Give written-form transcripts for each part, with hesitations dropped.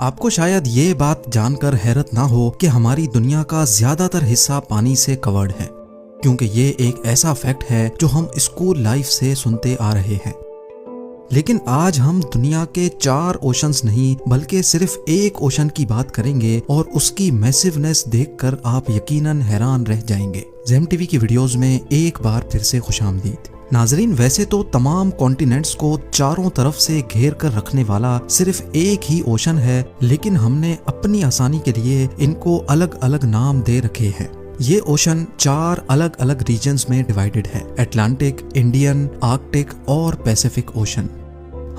आपको शायद ये बात जानकर हैरत ना हो कि हमारी दुनिया का ज्यादातर हिस्सा पानी से कवर्ड है, क्योंकि ये एक ऐसा फैक्ट है जो हम स्कूल लाइफ से सुनते आ रहे हैं। लेकिन आज हम दुनिया के 4 ओशंस नहीं बल्कि सिर्फ एक ओशन की बात करेंगे और उसकी मैसिवनेस देखकर आप यकीनन हैरान रह जाएंगे। जेम टीवी की वीडियोस में एक बार फिर से खुशामदीद। नाजरीन, वैसे तो तमाम कॉन्टिनेंट्स को चारों तरफ से घेर कर रखने वाला सिर्फ एक ही ओशन है, लेकिन हमने अपनी आसानी के लिए इनको अलग अलग नाम दे रखे हैं। ये ओशन 4 अलग अलग रीजन्स में डिवाइडेड है: अटलांटिक, इंडियन, आर्कटिक और पैसिफिक ओशन।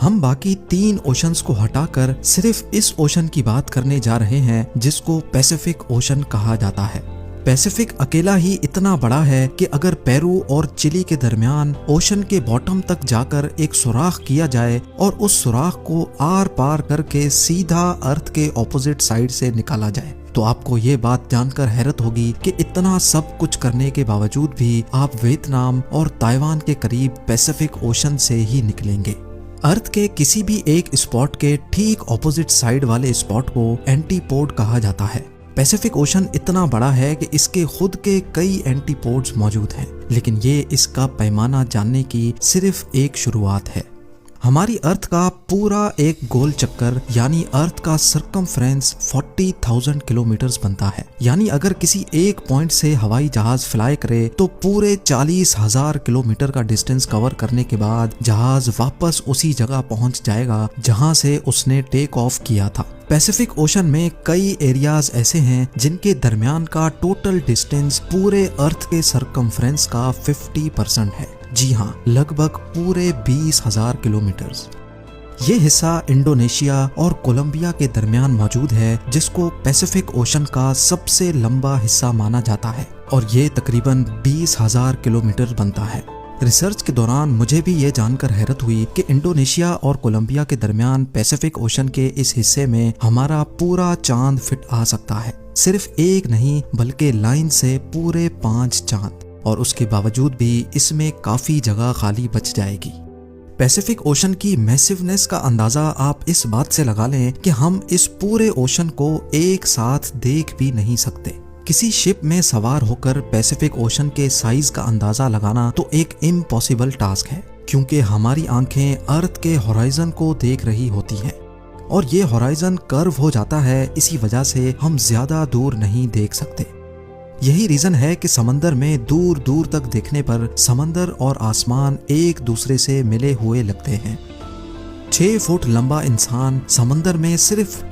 हम बाकी 3 ओशंस को हटाकर सिर्फ इस ओशन की बात करने जा रहे हैं जिसको पैसिफिक ओशन कहा जाता है। पैसिफिक अकेला ही इतना बड़ा है कि अगर पेरू और चिली के दरमियान ओशन के बॉटम तक जाकर एक सुराख किया जाए और उस सुराख को आर पार करके सीधा अर्थ के ऑपोजिट साइड से निकाला जाए, तो आपको ये बात जानकर हैरत होगी कि इतना सब कुछ करने के बावजूद भी आप वियतनाम और ताइवान के करीब पैसिफिक ओशन से ही निकलेंगे। अर्थ के किसी भी एक स्पॉट के ठीक ऑपोजिट साइड वाले स्पॉट को एंटीपोड कहा जाता है। पैसिफिक ओशन इतना बड़ा है कि इसके खुद के कई एंटीपोड्स मौजूद हैं, लेकिन ये इसका पैमाना जानने की सिर्फ एक शुरुआत है। हमारी अर्थ का पूरा एक गोल चक्कर यानी अर्थ का सर्कमफ्रेंस 40,000 किलोमीटर्स बनता है। यानी अगर किसी एक पॉइंट से हवाई जहाज फ्लाई करे तो पूरे 40,000 किलोमीटर का डिस्टेंस कवर करने के बाद जहाज वापस उसी जगह पहुंच जाएगा जहां से उसने टेक ऑफ किया था। पैसिफिक ओशन में कई एरियाज ऐसे हैं जिनके दरमियान का टोटल डिस्टेंस पूरे अर्थ के सर्कमफ्रेंस का 50% है। जी हाँ, लगभग पूरे 20,000 किलोमीटर्स। ये हिस्सा इंडोनेशिया और कोलंबिया के दरमियान मौजूद है, जिसको पैसिफिक ओशन का सबसे लंबा हिस्सा माना जाता है और ये तकरीबन 20,000 किलोमीटर बनता है। रिसर्च के दौरान मुझे भी ये जानकर हैरत हुई कि इंडोनेशिया और कोलंबिया के दरमियान पैसिफिक ओशन के इस हिस्से में हमारा पूरा चांद फिट आ सकता है। सिर्फ एक नहीं बल्कि लाइन से पूरे 5 चांद, और उसके बावजूद भी इसमें काफी जगह खाली बच जाएगी। पैसिफिक ओशन की मैसिवनेस का अंदाजा आप इस बात से लगा लें कि हम इस पूरे ओशन को एक साथ देख भी नहीं सकते। किसी शिप में सवार होकर पैसिफिक ओशन के साइज का अंदाजा लगाना तो एक इम्पॉसिबल टास्क है, क्योंकि हमारी आंखें अर्थ के होराइजन को देख रही होती हैं और ये होराइजन कर्व हो जाता है। इसी वजह से हम ज्यादा दूर नहीं देख सकते। यही रीजन है कि समंदर में दूर दूर तक देखने पर समंदर और आसमान एक दूसरे से मिले हुए लगते हैं। 6 फुट लंबा इंसान समंदर में सिर्फ